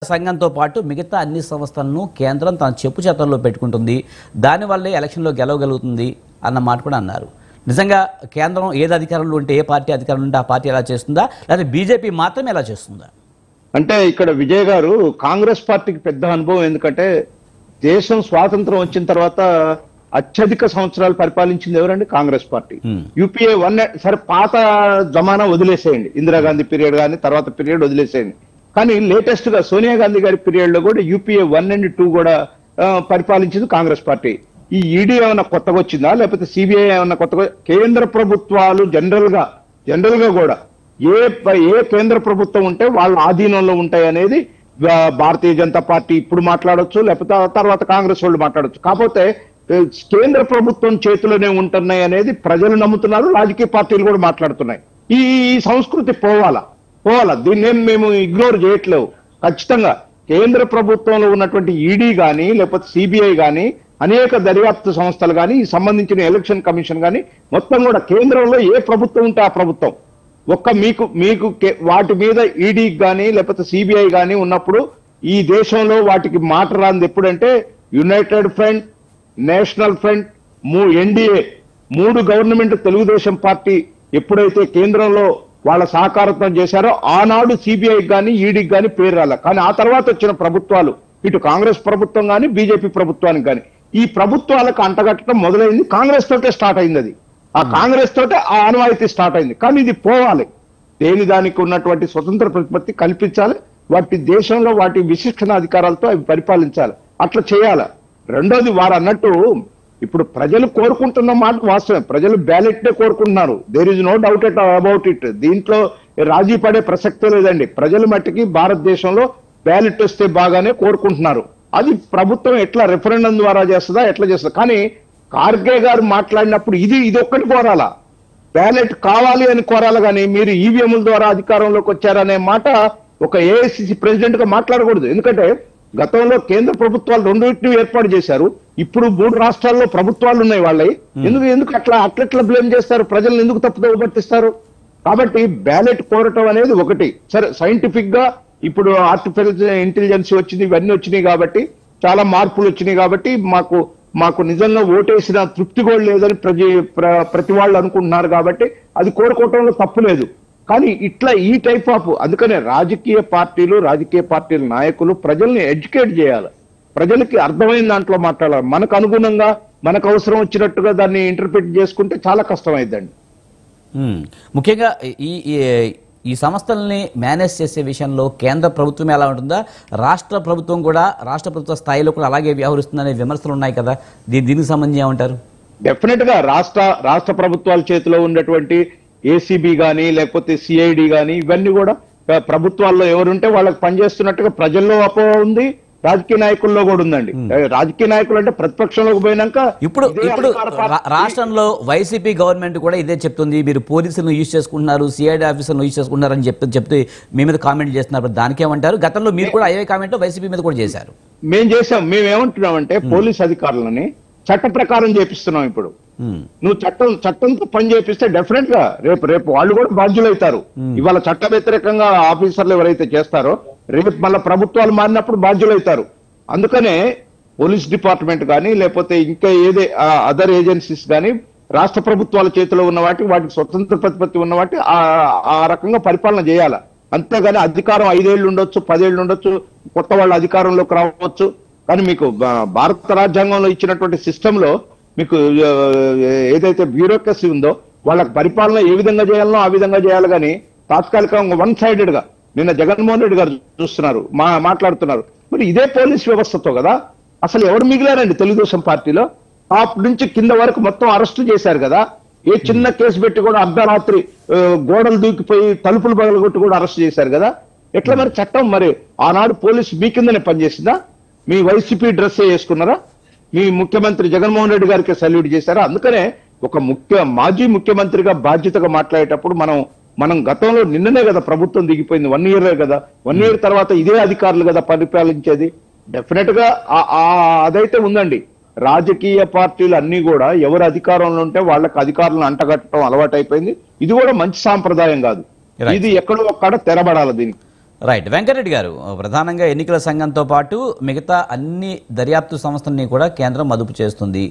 సంఘంతో పాటు మిగతా అన్ని సంస్థలను కేంద్రం తన చెప్పు చేతల్లో పెట్టుకుంటుంది. దానివల్లే ఎలక్షన్లో గెలవగలుగుతుంది అన్న మాట కూడా అన్నారు. నిజంగా కేంద్రం ఏది అధికారంలో ఉంటే ఏ పార్టీ అధికారంలో ఉంటే ఆ పార్టీ ఎలా చేస్తుందా, లేదా బీజేపీ మాత్రమే ఎలా చేస్తుందా? అంటే ఇక్కడ విజయ్ గారు కాంగ్రెస్ పార్టీకి పెద్ద అనుభవం. ఎందుకంటే దేశం స్వాతంత్రం వచ్చిన తర్వాత అత్యధిక సంవత్సరాలు పరిపాలించింది ఎవరండి? కాంగ్రెస్ పార్టీ. యూపీఏ 1 సరే పాత జమానా వదిలేసేయండి, ఇందిరాగాంధీ పీరియడ్ కానీ తర్వాత పీరియడ్ వదిలేసేయండి. కానీ లేటెస్ట్ గా సోనియా గాంధీ గారి పీరియడ్ లో కూడా యూపీఏ 1 and 2 కూడా పరిపాలించింది కాంగ్రెస్ పార్టీ. ఈ ఈడీ ఏమైనా కొత్తగా వచ్చిందా, లేకపోతే సిబిఐ ఏమైనా కొత్తగా? కేంద్ర ప్రభుత్వాలు జనరల్ గా కూడా ఏ కేంద్ర ప్రభుత్వం ఉంటే వాళ్ళ ఆధీనంలో ఉంటాయి అనేది భారతీయ జనతా పార్టీ ఇప్పుడు మాట్లాడొచ్చు, లేకపోతే తర్వాత కాంగ్రెస్ వాళ్ళు మాట్లాడొచ్చు. కాకపోతే కేంద్ర ప్రభుత్వం చేతిలోనే ఉంటున్నాయి అనేది ప్రజలు నమ్ముతున్నారు, రాజకీయ పార్టీలు కూడా మాట్లాడుతున్నాయి. ఈ సంస్కృతి పోవాలా. దీన్ని మేము ఇగ్నోర్ చేయట్లేవు. ఖచ్చితంగా కేంద్ర ప్రభుత్వంలో ఉన్నటువంటి ఈడీ కానీ లేకపోతే సిబిఐ కానీ అనేక దర్యాప్తు సంస్థలు కానీ సంబంధించిన ఎలక్షన్ కమిషన్ కానీ మొత్తం కూడా కేంద్రంలో ఏ ప్రభుత్వం ఉంటే ఆ ప్రభుత్వం మీకు వాటి మీద ఈడీ కానీ లేకపోతే సిబిఐ కానీ ఉన్నప్పుడు ఈ దేశంలో వాటికి మాట రాంది ఎప్పుడంటే United front, national front, NDA 3 government Telugu Desam party ఎప్పుడైతే కేంద్రంలో వాళ్ళ సహకారంతో చేశారో ఆనాడు సిబిఐ కానీ ఈడీకి కానీ పేరు రాల. కానీ ఆ తర్వాత వచ్చిన ప్రభుత్వాలు, ఇటు కాంగ్రెస్ ప్రభుత్వం కానీ బీజేపీ ప్రభుత్వానికి కానీ, ఈ ప్రభుత్వాలకు అంటగట్టడం మొదలైంది కాంగ్రెస్ తోటే స్టార్ట్ అయింది. అది ఆ కాంగ్రెస్ తోటే ఆ ఆనవాయితీ స్టార్ట్ అయింది. కానీ ఇది పోవాలి. దానికి ఉన్నటువంటి స్వతంత్ర ప్రతిపత్తి కల్పించాలి. వాటి దేశంలో వాటి విశిష్టణ అధికారాలతో అవి పరిపాలించాలి. అట్లా చేయాలి. రెండోది వారు అన్నట్టు ఇప్పుడు ప్రజలు కోరుకుంటున్న మాట వాస్తవం. ప్రజలు బ్యాలెట్ నే కోరుకుంటున్నారు. There is no doubt about it. దీంట్లో రాజీ పడే ప్రసక్తే లేదండి. ప్రజల మట్టికి భారతదేశంలో బ్యాలెట్ వస్తే బాగానే కోరుకుంటున్నారు. అది ప్రభుత్వం ఎట్లా రెఫరెండం ద్వారా చేస్తుందా, ఎట్లా చేస్తుందా? కానీ ఖార్గే గారు మాట్లాడినప్పుడు ఇది ఒక్కటి కోరాలా, బ్యాలెట్ కావాలి అని కోరాలి. కానీ మీరు ఈవీఎంల ద్వారా అధికారంలోకి వచ్చారనే మాట ఒక ఏఐసిసి ప్రెసిడెంట్ గా మాట్లాడకూడదు. ఎందుకంటే గతంలో కేంద్ర ప్రభుత్వాలు 2 ఏర్పాటు చేశారు. ఇప్పుడు 3 రాష్ట్రాల్లో ప్రభుత్వాలు ఉన్నాయి వాళ్ళవి. ఎందుకు అట్లా బ్లేమ్ చేస్తారు? ప్రజలను ఎందుకు తప్పుదోవ పట్టిస్తారు? కాబట్టి బ్యాలెట్ కోరటం అనేది ఒకటి. సరే, సైంటిఫిక్ గా ఇప్పుడు ఆర్టిఫిషియల్ ఇంటెలిజెన్స్ వచ్చింది, ఇవన్నీ వచ్చినాయి కాబట్టి, చాలా మార్పులు వచ్చినాయి కాబట్టి మాకు నిజంగా ఓటేసిన తృప్తి కూడా లేదని ప్రతి వాళ్ళు అనుకుంటున్నారు. కాబట్టి అది కోరుకోవటంలో తప్పు లేదు. కానీ ఇట్లా ఈ టైప్ ఆఫ్, అందుకనే రాజకీయ పార్టీల నాయకులు ప్రజల్ని ఎడ్యుకేట్ చేయాలి. ప్రజలకి అర్థమైన దాంట్లో మాట్లాడాలి. మనకు అనుగుణంగా మనకు అవసరం వచ్చినట్టుగా దాన్ని ఇంటర్ప్రిట్ చేసుకుంటే చాలా కష్టమైందండి. ముఖ్యంగా ఈ సంస్థల్ని మేనేజ్ చేసే విషయంలో కేంద్ర ప్రభుత్వం ఎలా ఉంటుందా, రాష్ట్ర ప్రభుత్వ స్థాయిలో కూడా అలాగే వ్యవహరిస్తుందనే విమర్శలు ఉన్నాయి కదా, దీనికి సంబంధించి ఏమంటారు? డెఫినెట్ గా రాష్ట్ర ప్రభుత్వాల చేతిలో ఉన్నటువంటి ఏసీబీ గానీ లేకపోతే సిఐడి గానీ ఇవన్నీ కూడా ప్రభుత్వాల్లో ఎవరుంటే వాళ్ళకి పనిచేస్తున్నట్టుగా ప్రజల్లో అపోహ ఉంది, రాజకీయ నాయకుల్లో కూడా ఉందండి. రాజకీయ నాయకులు అంటే ప్రతిపక్షంలోకి పోయినాక ఇప్పుడు రాష్ట్రంలో వైసీపీ గవర్నమెంట్ కూడా ఇదే చెప్తుంది. మీరు పోలీసులను యూజ్ చేసుకుంటున్నారు, సిఐడి ఆఫీసర్లను యూజ్ చేసుకుంటున్నారు అని చెప్తే మీ మీద కామెంట్ చేస్తున్నారు. దానికేమంటారు? గతంలో మీరు కూడా అయ్యే కామెంట్ వైసీపీ మీద కూడా చేశారు. మేమేమంటున్నామంటే పోలీస్ అధికారులని చట్ట ప్రకారం చేపిస్తున్నాం. ఇప్పుడు నువ్వు చట్టంతో పని చేపిస్తే డెఫినెట్ గా రేపు వాళ్ళు కూడా బాధ్యులవుతారు. ఇవాళ చట్ట వ్యతిరేకంగా ఆఫీసర్లు ఎవరైతే చేస్తారో రేపు మళ్ళీ ప్రభుత్వాలు మారినప్పుడు బాధ్యులవుతారు. అందుకనే పోలీస్ డిపార్ట్మెంట్ కానీ లేకపోతే ఇంకా అదర్ ఏజెన్సీస్ కానీ రాష్ట్ర ప్రభుత్వాల చేతిలో ఉన్న వాటికి స్వతంత్ర ప్రతిపత్తి ఉన్న ఆ రకంగా పరిపాలన చేయాలి. అంతేగాని అధికారం 5 ఏళ్ళు ఉండొచ్చు, 10 ఏళ్ళు ఉండొచ్చు, కొత్త వాళ్ళ అధికారంలోకి రావచ్చు. కానీ మీకు భారత రాజ్యాంగంలో ఇచ్చినటువంటి సిస్టమ్ లో మీకు ఏదైతే బ్యూరోక్రసీ ఉందో వాళ్ళకి పరిపాలన ఏ విధంగా చేయాలనో ఆ విధంగా చేయాలి. కానీ తాత్కాలికంగా 1 సైడెడ్ గా నిన్న జగన్మోహన్ రెడ్డి గారు చూస్తున్నారు, మాట్లాడుతున్నారు. మరి ఇదే పోలీస్ వ్యవస్థతో కదా అసలు ఎవరు మిగిలారండి? తెలుగుదేశం పార్టీలో టాప్ నుంచి కింద వరకు మొత్తం అరెస్టు చేశారు కదా. ఏ చిన్న కేసు పెట్టి కూడా అర్ధరాత్రి గోడలు దూకిపోయి తలుపులు పగలగొట్టి కూడా అరెస్ట్ చేశారు కదా. ఎట్లా మరి చట్టం? మరి ఆనాడు పోలీసు మీ కిందనే పనిచేసిందా? మీ వైసీపీ డ్రెస్ వేసుకున్నారా? మీ ముఖ్యమంత్రి జగన్మోహన్ రెడ్డి గారికి సల్యూట్ చేశారా? అందుకనే ఒక మాజీ ముఖ్యమంత్రిగా బాధ్యతగా మాట్లాడేటప్పుడు మనం గతంలో నిన్ననే కదా ప్రభుత్వం దిగిపోయింది, 1 year కదా. 1 year తర్వాత ఇదే అధికారులు కదా పరిపాలించేది. డెఫినెట్ గా అదైతే ఉందండి. రాజకీయ పార్టీలు అన్ని కూడా ఎవరు అధికారంలో ఉంటే వాళ్ళకి అధికారులను అంటగట్టడం అలవాటైపోయింది. ఇది కూడా మంచి సాంప్రదాయం కాదు. ఇది ఎక్కడో ఒక్కడ తెరబడాలి దీనికి. రైట్. వెంకటరెడ్డి గారు, ప్రధానంగా ఎన్నికల సంఘంతో పాటు మిగతా అన్ని దర్యాప్తు సంస్థల్ని కూడా కేంద్రం అదుపు చేస్తుంది.